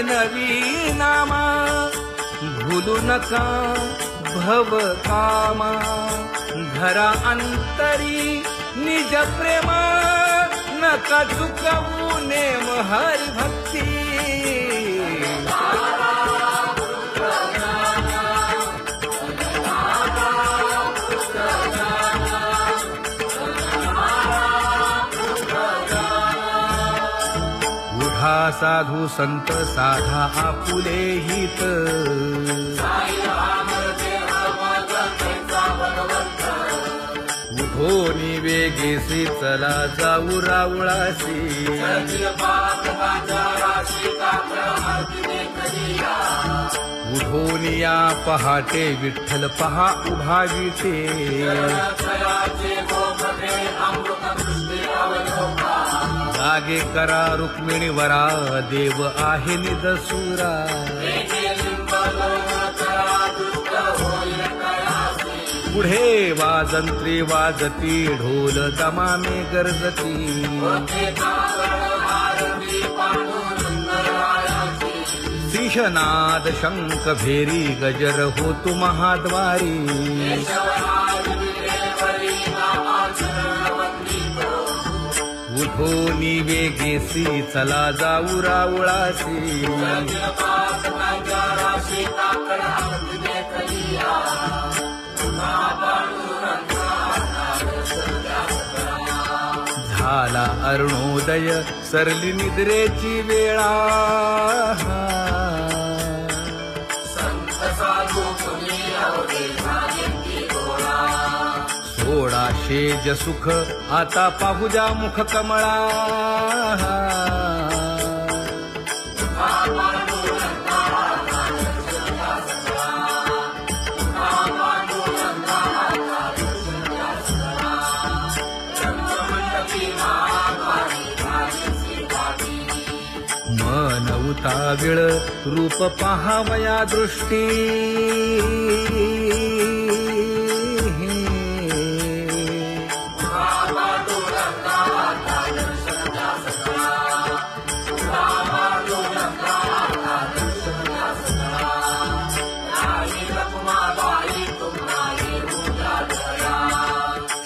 नवी नामा भूलू नका भव कामा धरा अंतरी निज प्रेमा नका चुकवू नेम हरी भक्ती उठा साधू संत साधा आपुले हित उठोनी वेगेसी चला जाऊ रावळासी उठोनी या पहाटे विठ्ठल पहा उभा विटे जागे करा रुक्मिणी वरा देव आहे निदसुरा पुढे वाजंत्री वाजती ढोल दमामे गरजती शिशनाद शंख भेरी गजर होतो महाद्वारी उठोनी वेगेसी चला जाऊ रावळासी झाला अरुणोदय सरली निद्रेची वेळा सोडा शेज सुख आता पाहू जा मुख कमळा मन उताविळ रूप पाहावया दृष्टी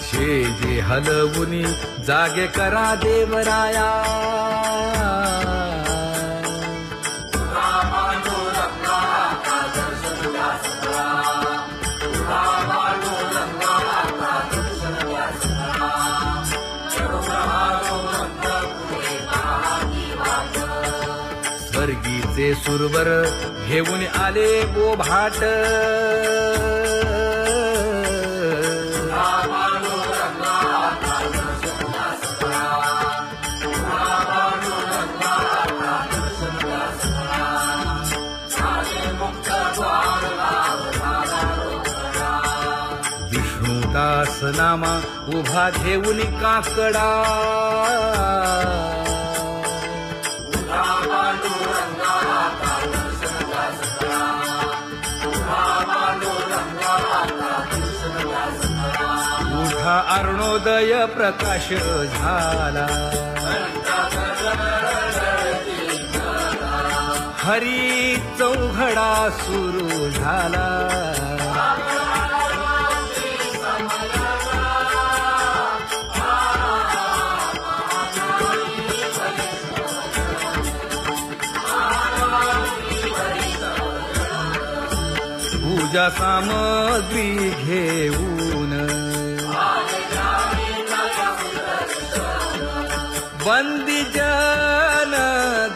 शेजे हलवुनी जागे करा देवराया स्वर्गीचे सुरवर घेऊन आले गोभाट विष्णुदास नामा उभा घेऊन काकडा उठा अरुणोदय प्रकाश झाला हरी चौघडा सुरू झाला पूजा सामग्री घेऊन बंदी जन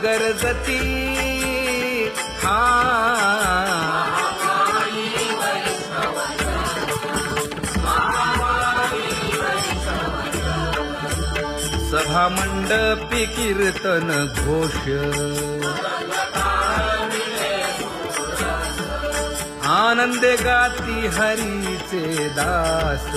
गरजती सभा मंडपी कीर्तन घोष आनंदे गाती हरीचे दास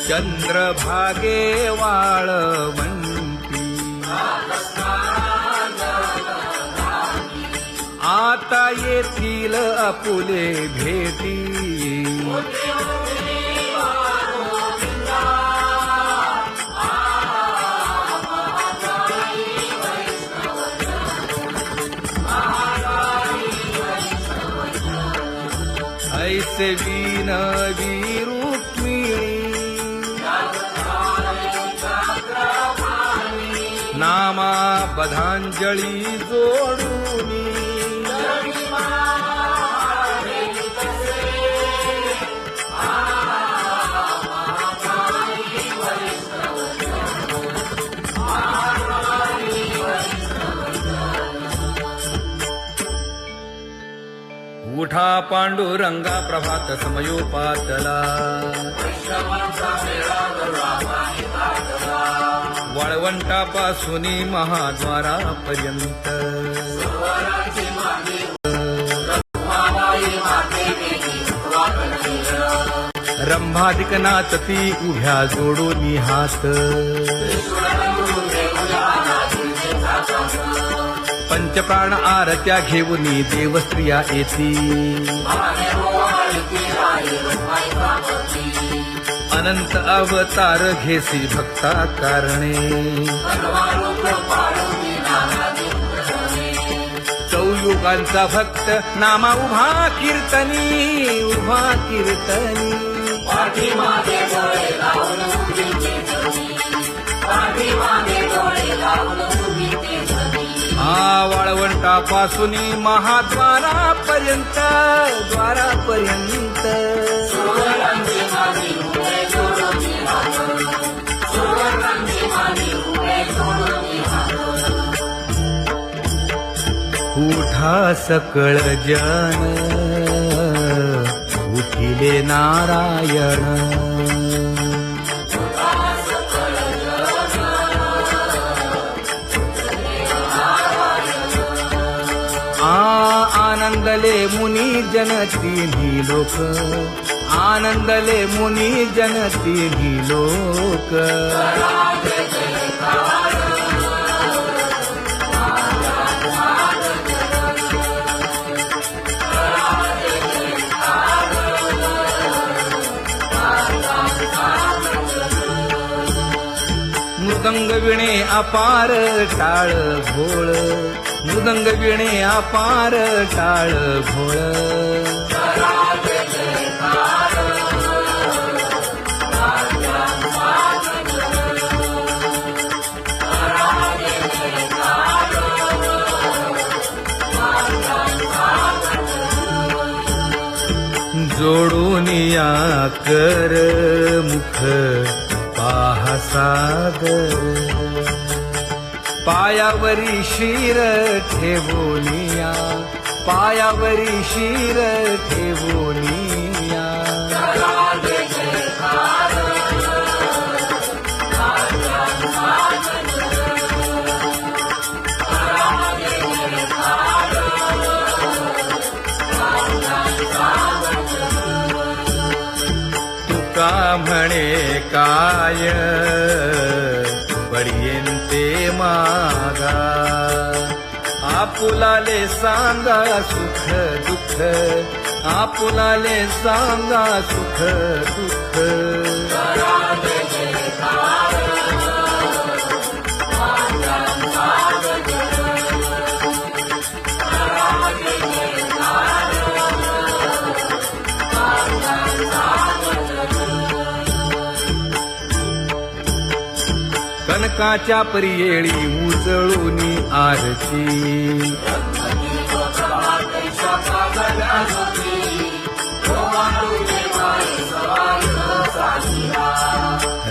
चंद्रभागे वाळवंती आत आता येथील आपुले भेटी ऐसे विनवी रुक्मिणी नामा बधांजळी जोडूनी उठा पांडुरंगा प्रभात समयोपातला वाळवंटापासून महाद्वारापर्यंत रंभादिक नाचती उभ्या जोडून हात पंचप्राण आरत्या घेऊन देवस्त्रिया येती अनंत अवतार घेसी भक्ता कारणे चौयुगांचा भक्त नामा उभा कीर्तनी वाळवंटापासून महाद्वारापर्यंत उठा सकळ जन उठिले नारायण आनंदले मुनी जन तिन्ही लोक आनंदले मुनी जन तिन्ही लोक मृदंग विणे अपार टाळ भोळ मृदंग विणे अपार टाळ भोळ जोडून या कर मुख पाहा सागर पायावरी शिर ठेवोनिया पायावरी शिर ठेवोनिया तुका म्हणे काय बडियेंते मागा आपुलाले सांगा सुख दुःख आपुलाले सांगा सुख दुःख कनकाच्या परियेळी उजळून आरती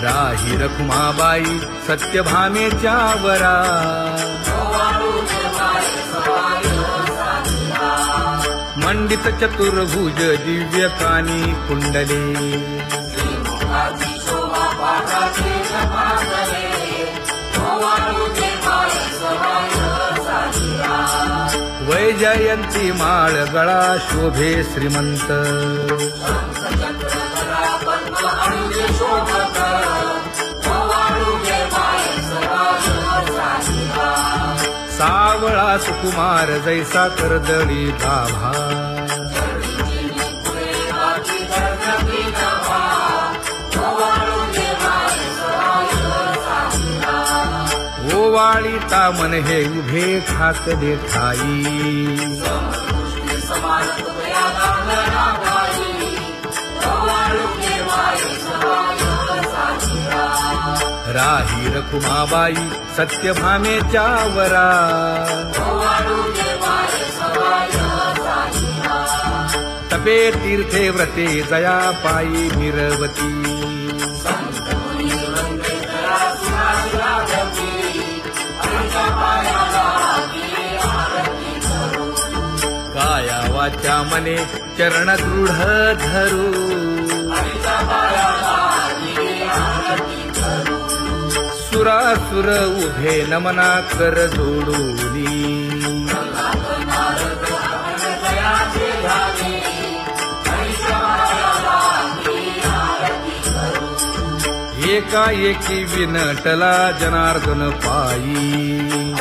राही रखुमाबाई सत्यभामेच्या वरा मंडित चतुर्भुज दिव्य कानी कुंडले वैजयंती माळ गळा शोभे श्रीमंत सावळ कमळा सुकुमार जैसा कर्दळी गाभा ओवाळीता मन हे उभे ठाकले ठाई राही रखुमाबाई सत्यभामेच्या वरा तपे तीर्थे व्रते जया पायी मिरवती काया वाचा मने चरण दृढ धरू सुरासुर उभे नमना कर जोडूनी एकाएकी विनटला जनार्दन पायी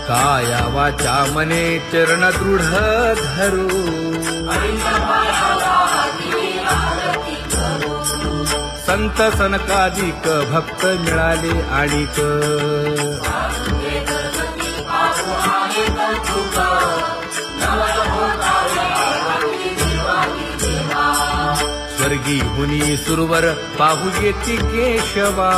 काया वाचा मने चरण दृढ धरू संत सनकादिक भक्त मिळाले आणिक स्वर्गी हुनी सुरवर पाहू येती केशवा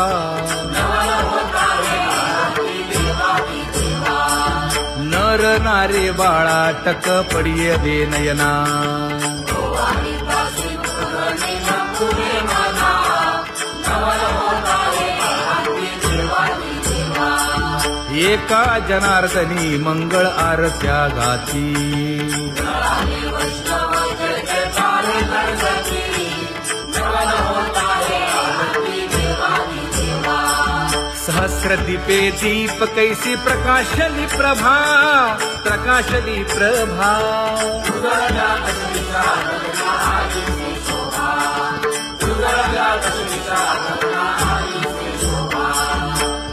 नर नारे बाळा टक पडिये दे नयना एका जनार्दनी मंगळ आरत्या गाती सहस्र दीपे दीप कैसी प्रकाशली प्रभा प्रकाशली प्रभा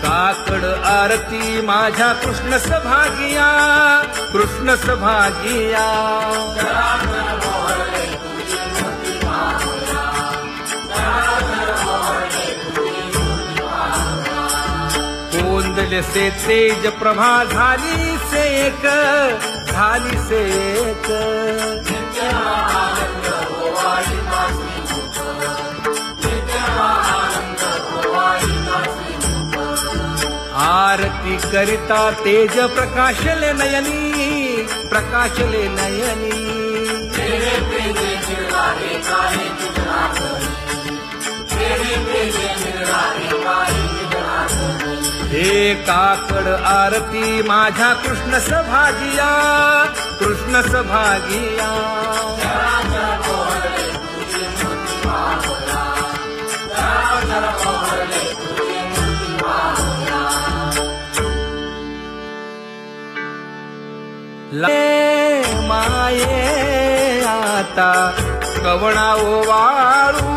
काकड आरती माझ्या कृष्ण सभागिया कृष्ण सभागिया कोंदले से तेज प्रभा झाली से एक झाली से एक आरती करिता तेज प्रकाशले नयनी प्रकाशले नयनी हे काकड आरती माझ्या कृष्ण सभागिया कृष्ण सभागिया माये आता कवणा ओवाळू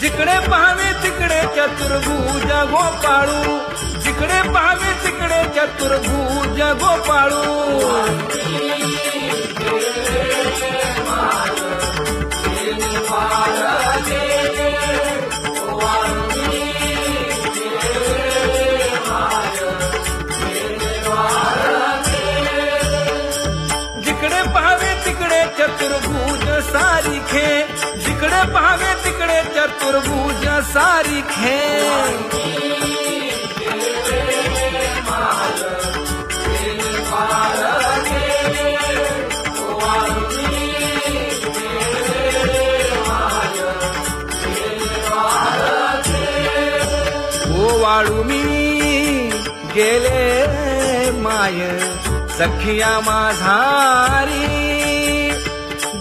जिकडे पाहावे तिकडे चतुर्भुज गोपाळू जिकडे पाहावे तिकडे चतुर्भुज गोपाळू जिकडे पाहावे तिकडे चतुर्भुज सारिखे जिकडे पाहावे तिकडे चतुर्भुज सारिखे ओवाळू मी गेले माय सखिया माझारी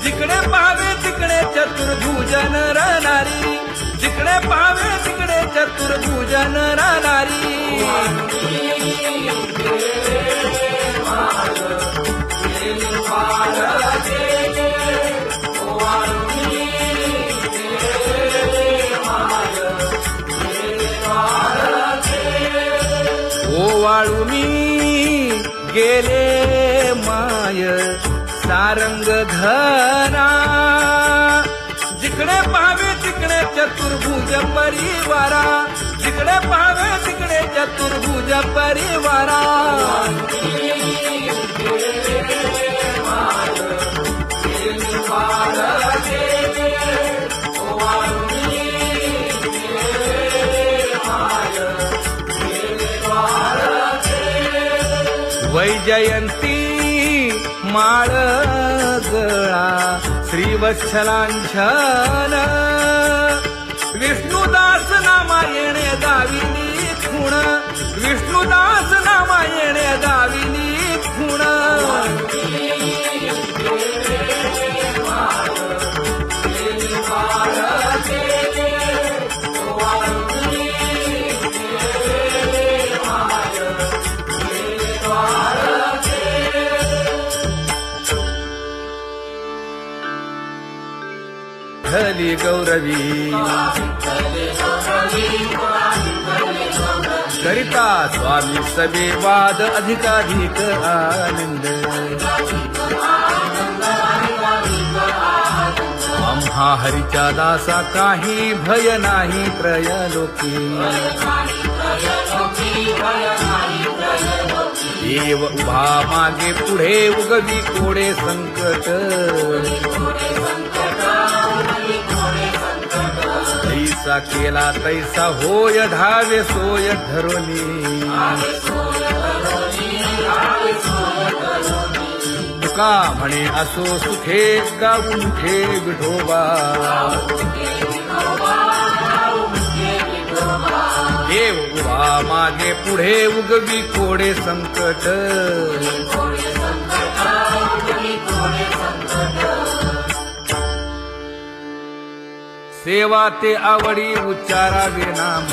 जिकडे पाहावे तिकडे चतुर्भुज नर नारी जिकडे पाहावे तिकडे चतुर्भुज नरनारी ओवाळू मी गेले माय सारंग धरा जिकडे पाहावे तिकडे चतुर्भुज परिवारा जिकडे पाहावे तिकडे चतुर्भुज परिवारा वैजयंती माळ गळा श्रीवत्सलांछन विष्णुदास नामायणे दाविनी खूण विष्णुदास नामायणे दाविनी खूण विठ्ठली गौरवी करिता स्वामी सवे वाद अधिकाधिक आनंद आम्हा हरीच्या दासा काही भय नाही त्रयलोकी देव उभा मागे पुढे उगवी कोडे संकट तैसा केला तैसा होय धावे सोय धरोनी तुका म्हणे असो सुखे गाऊ मुखे विठोबा देव उभा मागे पुढे उगवी कोडे संकट सेवा ते आवडी उच्चारावे नाम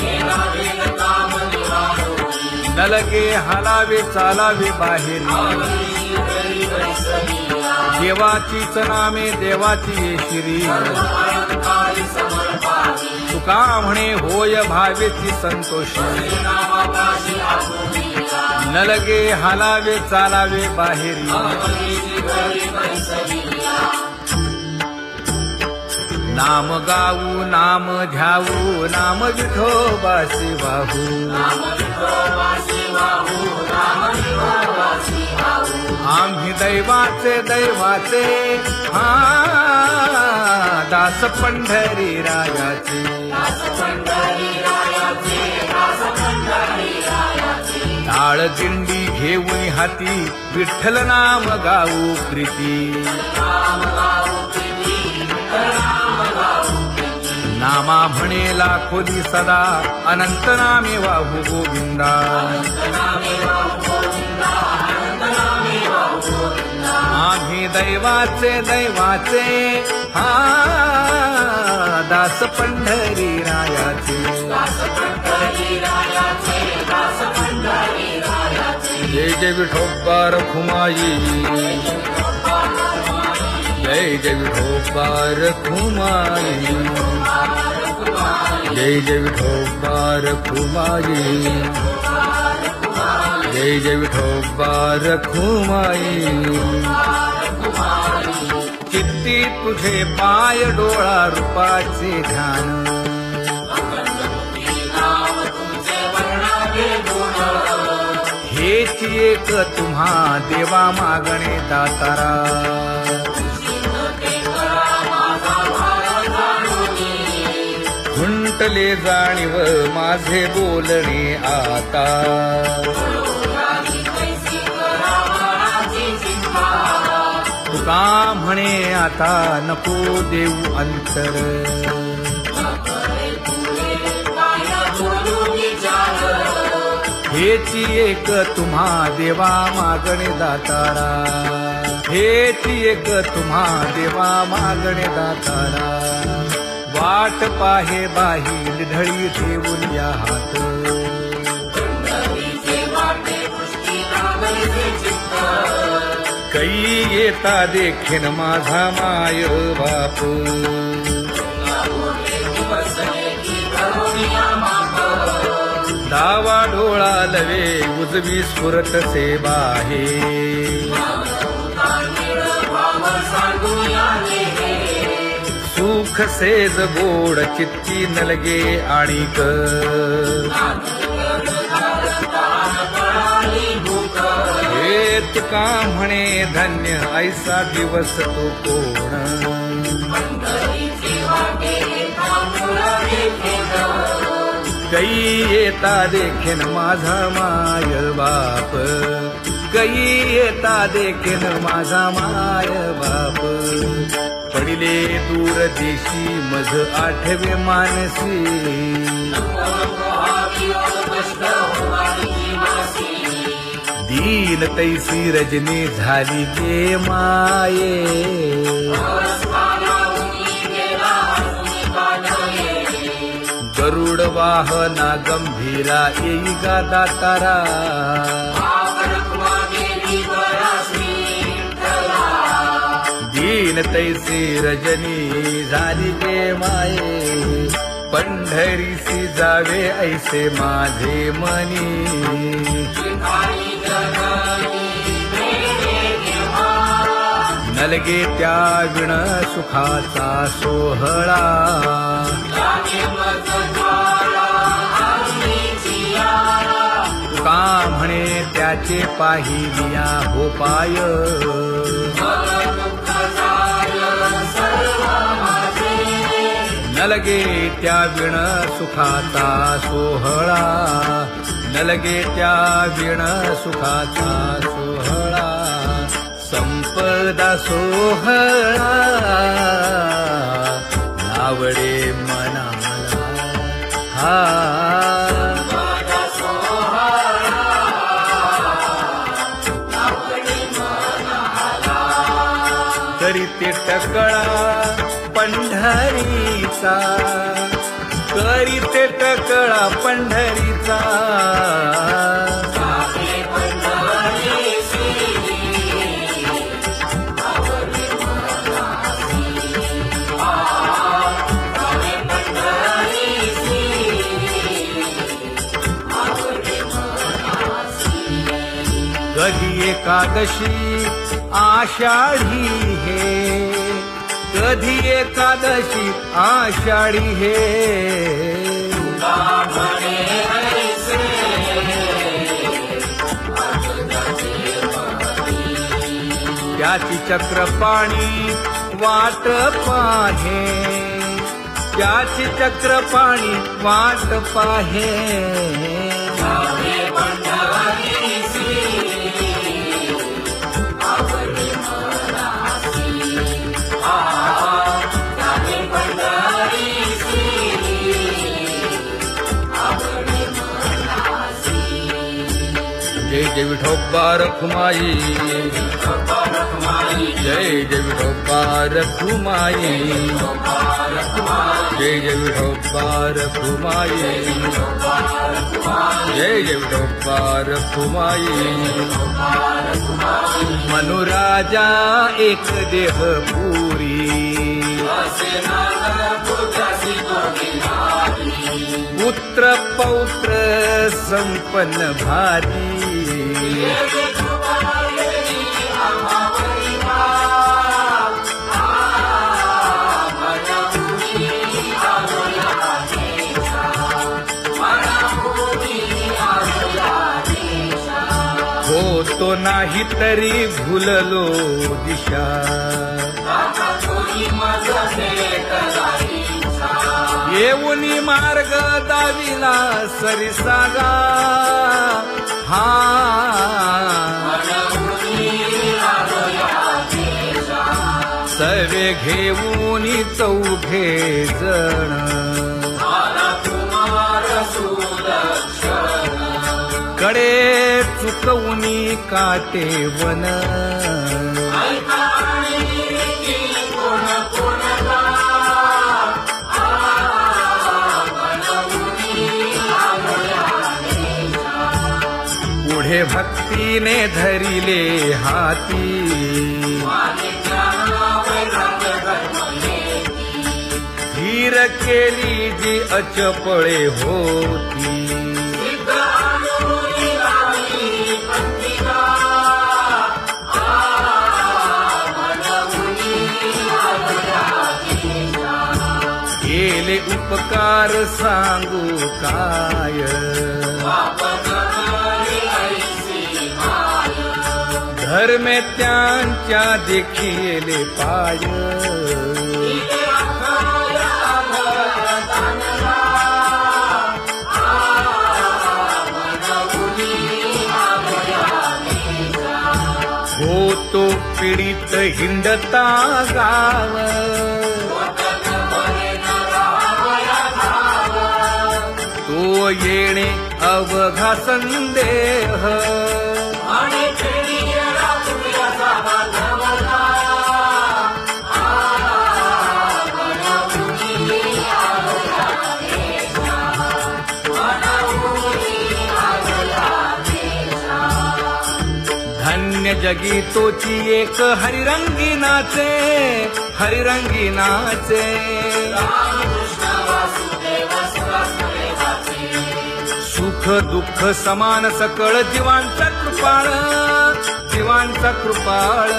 नलगे हालावे चालावे बाहेरी देवाचीच नामे देवाची येशिरी तुका म्हणे होय भावेची संतोषी नलगे हालावे चालावे बाहेरी नाम गाऊ नाम ध्याऊ नाम विठोबासी वाहू आम्ही दैवाचे दैवाचे हा दास पंढरी रायाचे टाळ दिंडी घेऊन हाती विठ्ठल नाम गाऊ प्रीती नामा म्हणे लाखोदी सदा अनंत नामे वाहू गोविंदा आम्ही दैवाचे दैवाचे हा दास पंढरी रायाचे जय जय विठोबा रखुमाई जय जय विठोबा रखुमाई जय जय विठोबा रखुमाई जय जय विठोबा रखुमाई चित्ती तुझे पाय डोळा रूपाचे ध्यान हेच एक तुम्हा देवा मागणे दातारा खुंटले जाणीव माझे बोलणे आता तुका म्हणे आता नको देऊ अंतर हेची एक तुम्हा देवा मागणे दातारा हेची एक तुम्हा देवा मागणे दातारा वाट पाहे बाहील ढळी ठेवून या हात कै येता देखीन माझा माय बाप डावा डोळा लवे उजवी स्फुरत से बाहे सुख सेज गोड चित्ती नलगे आणिक हे तुका म्हणे धन्य ऐसा दिवस तो कोण कै येता देखीन माझा माय बाप कै येता देखीन माझा माय बाप पडिले दूर देशी मज आठवे मानसी दीन तैसी रजनी झाली गे माये गरुड वाहना गंभीरा येई गा दातारा दीन तैसी रजनी झाली गे माये पंढरीसी जावे ऐसे माझे मनी नलगे त्या विण सुखाचा सोहळा तुका म्हणे त्याचे पाहिलिया हो पाय नलगे त्या विण सुखाचा सोहळा नलगे त्या विण सुखाचा सोहळा संपदा सोहळा नावडे मनाला हा करीते टकळा पंढरीचा करीते टकळा पंढरीचा कधी एकादशी आषाढी हे कधी एकादशी आषाढी हे त्याची चक्रपाणी वाट पाहे त्याची चक्रपाणी वाट पाहे जय जय विठोबा रखुमाई जय जय विठोबा रखुमाई जय जय विठोबा रखुमाई जय जय विठोबा रखुमाई मनुराजा एक देह पुरी पुत्र पौत्र संपन्न भारी होतो नाही तरी भुललो दिशा येऊनी मार्ग दाविला सरिसागा हा सर्वे घेऊनी चौघे जण कडे चुकवूनी काटे वन मातीने धरिले हाती धीर केली जी अचपळे होती केले उपकार सांगू काय धर्मे त्यांच्या देखिले पाय होतो पीडित हिंडता गाव तो येणे अवघा संदेह धन्य जगी तोची एक हरिरंगी नाचे हरिरंगी नाचे सुख दुःख समान सकळ जीवांचा कृपाळ जीवांचा कृपाळ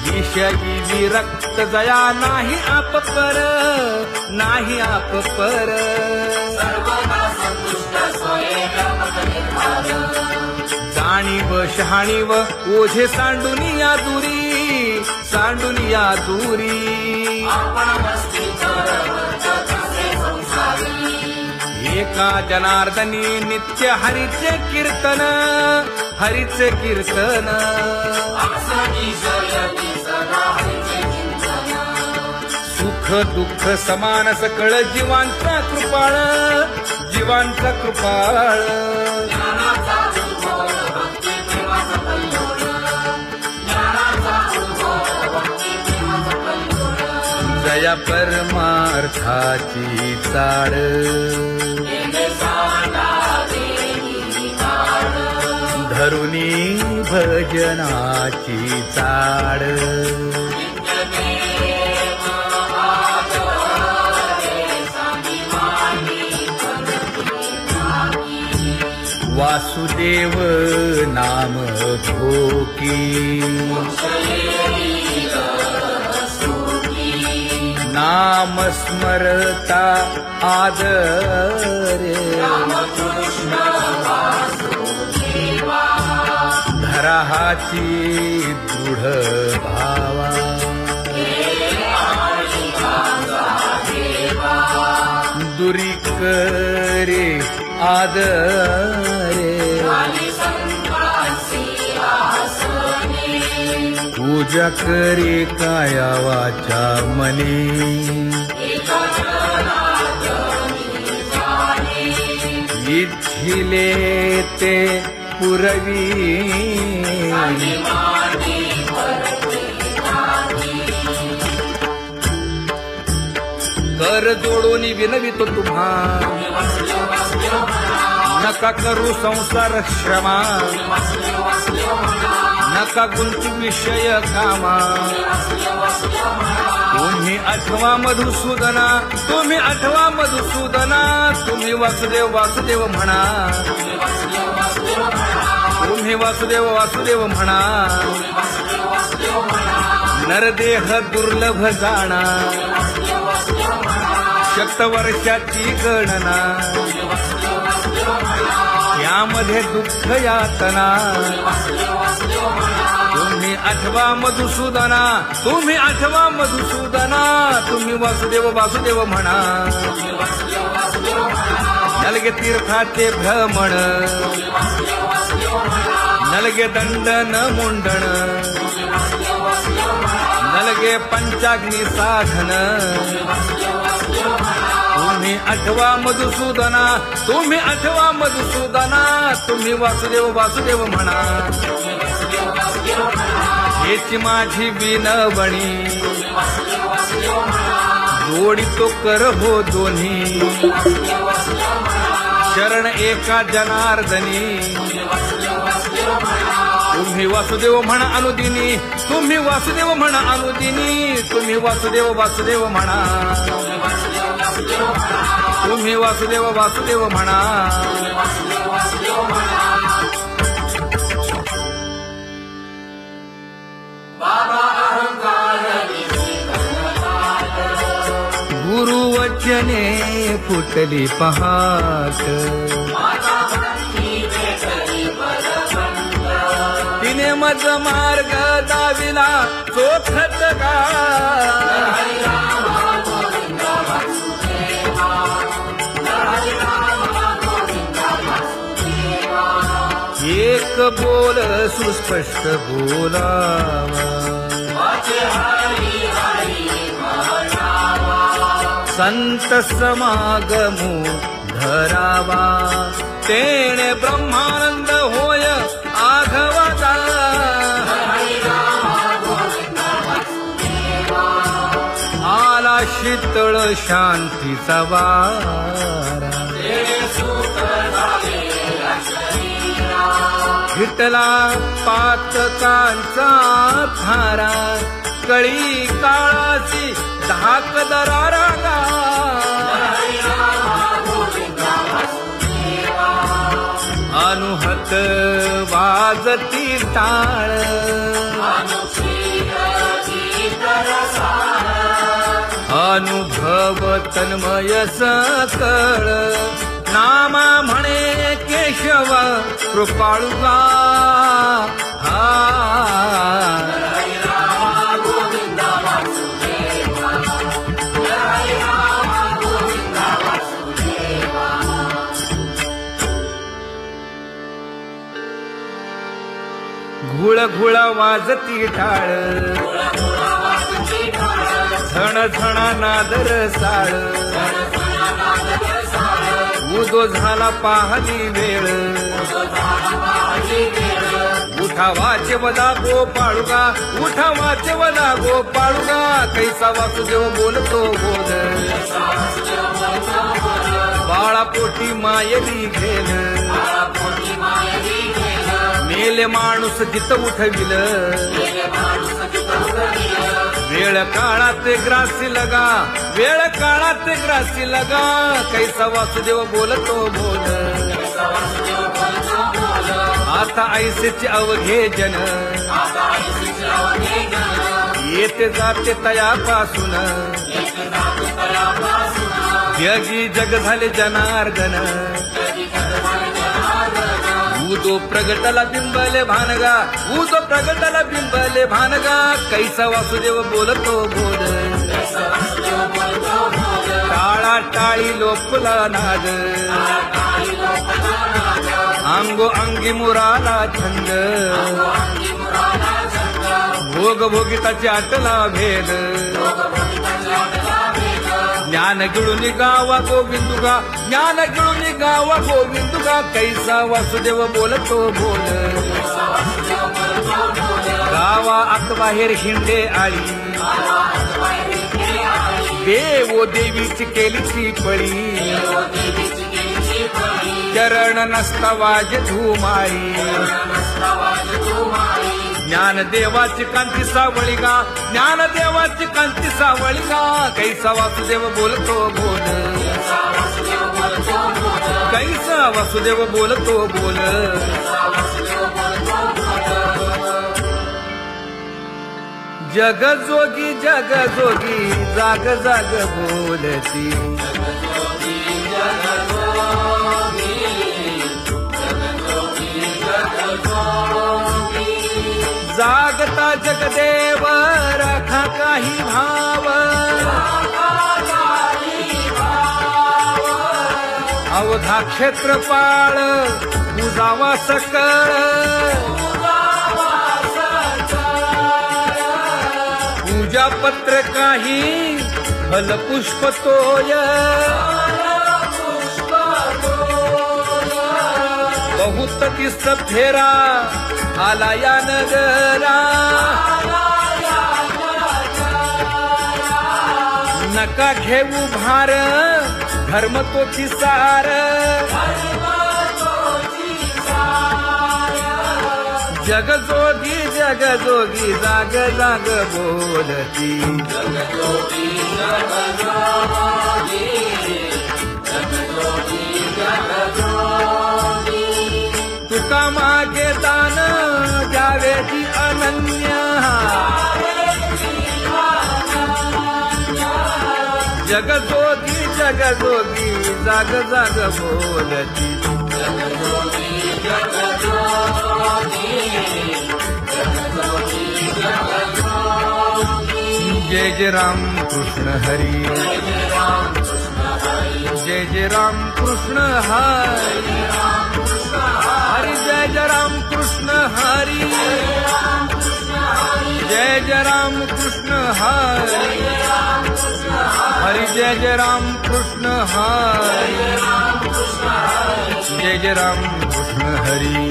विषयी विरक्त जया नाही आपपर नाही आपपर जाणीव शहाणीव ओझे सांडुनिया दुरी सांडुनिया दुरी एका जनार्दनी नित्य हरीचे कीर्तन हरीचे कीर्तन सुख दुःख समान सकळ जीवांचा कृपाळ जीवांचा कृपाळ जया परमार्थाची चाड धरुनी भजनाची चाड वासुदेव नाम भोकी नाम स्मरता आदरे धराहाची दृढ भावा दुरी करे आदरे पूजा करे काया वाचा मने इच्छिले ते पुरवी कर जोडून विनवितो तुम्हा नका करू संसार श्रमा नका गुंतू विषय कामा तुम्ही आठवा मधुसूदना तुम्ही आठवा मधुसूदना तुम्ही वासुदेव वासुदेव म्हणा तुम्ही वासुदेव वासुदेव म्हणा नरदेह दुर्लभ जाणा शतवर्षाची गणना यामध्ये दुःख यातना तुम्ही आठवा मधुसूदना तुम्ही आठवा मधुसूदना तुम्ही वासुदेव वासुदेव म्हणा नलगे तीर्थाचे भ्रमण नलगे दंडन मुंडण नलगे पंचाग्नी साधन तुम्ही आठवा मधुसूदना तुम्ही आठवा मधुसूदना तुम्ही वासुदेव वासुदेव म्हणा हेची माझी विनवणी जोडी तो कर हो दोन्ही शरण एका जनार्दनी तुम्ही वासुदेव म्हणा अनुदिनी तुम्ही वासुदेव म्हणा अनुदिनी तुम्ही वासुदेव वासुदेव म्हणा तुम्ही वासुदेव वासुदेव म्हणा गुरु वचने फुटली पहाट तिने मज मार्ग दाविला चोखत का एक बोल सुस्पष्ट बोलावा संत समागमू धरावा तेणे ब्रह्मानंद होय आघवाचा आला शीतळ शांतीचा वारा हिटला पातकांचा थारा कळी काळाची धाक दरारा अनुहत वाजती टाळ अनुभव तन्मय सकळ नाम म्हणे केशव कृपाळुगा घुळ घुळ वाजती टाळ झण झण नादर साळ उदो झाला पाहली वेळ उठा वाचे वदा गोपाळुगा उठा वाचे वदा गोपाळुगा कैसा वासुदेव बोलतो बोल बाळा पोटी मायली घेल मेले माणूस जित उठविल वेळ काळात ग्रासी लगा वेळ काळात ग्रासी लगा कैसा वासुदेव बोलतो बोल आता ऐसेचे अवघे जन येते जाते तयापासून जगी जग झाले जनार्दन ऊदो प्रगटला बिंबले भानगा ऊदो प्रगटला बिंबले भानगा कैसा वासुदेव बोलतो बोल टाळा टाळी लोपला नाद अंगो अंगी मुराला छंद भोग भोगिताची आटला भेद ज्ञान गिळून गावा गोविंदुगा ज्ञान गिळून गावा गोविंदुगा कैसा वासुदेव बोलतो बोल गावा आत बाहेर हिंडे आळी देवो देवीची केलीची पळी चरण नसता वाज धुमाळी ज्ञान देवाची कांती सावळी गा ज्ञान देवाची कांती सावळी गा कैसा वासुदेव बोलतो बोल कैसा वासुदेव बोलतो बोल जग जोगी जाग जाग बोलती जागता जगदेव राखा काही भाव अवघा क्षेत्रपाळ पूजावा सकळ पूजा पत्र काही फलपुष्प तोय बहुत किस्त फेरा आला या नगरा नका घेऊ भार धर्म तो सार जगजोगी जगजोगी जाग जाग बोलती तुका मागे दान द्यावेची अनन्य जगजोगी जगजोगी जाग जाग बोलती जय जय राम कृष्ण हरी जय जय राम कृष्ण हरी हरी जय जय राम कृष्ण हरी जय जय राम कृष्ण हरी हरी जय जय राम कृष्ण हरी जय जय राम कृष्ण हरी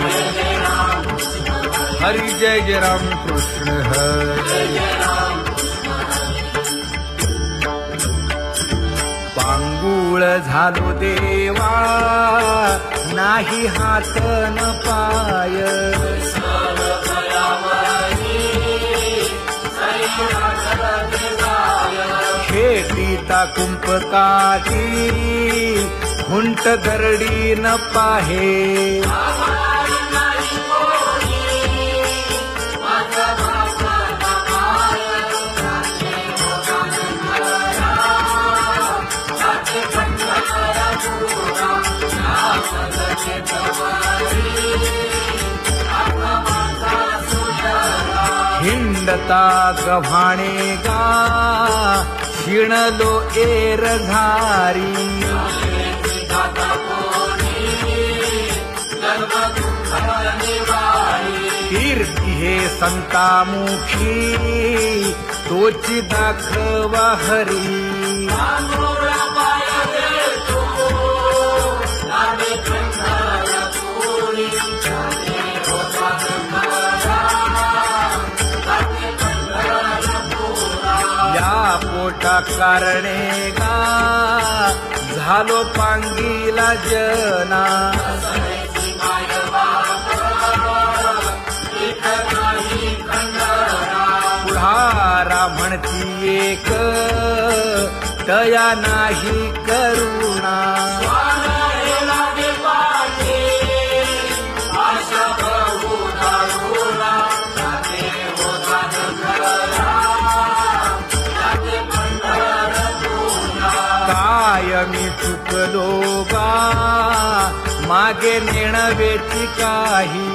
हरी जय जय राम कृष्ण हरी पांगुळ झालो देवा नाही हात न पाय खेटीता कुंपकाची हुंट गरडी न पाहे हिंडता गव्हाणे गा शिणलो एर घारी कीर्ती हे संतामुखी तोची दाखवा हरी पोटा कारणे गा झालो पांगीला जना पुढारा म्हणती एक तया नाही करुणा मी चुकलो गा मागे नेणवेची काही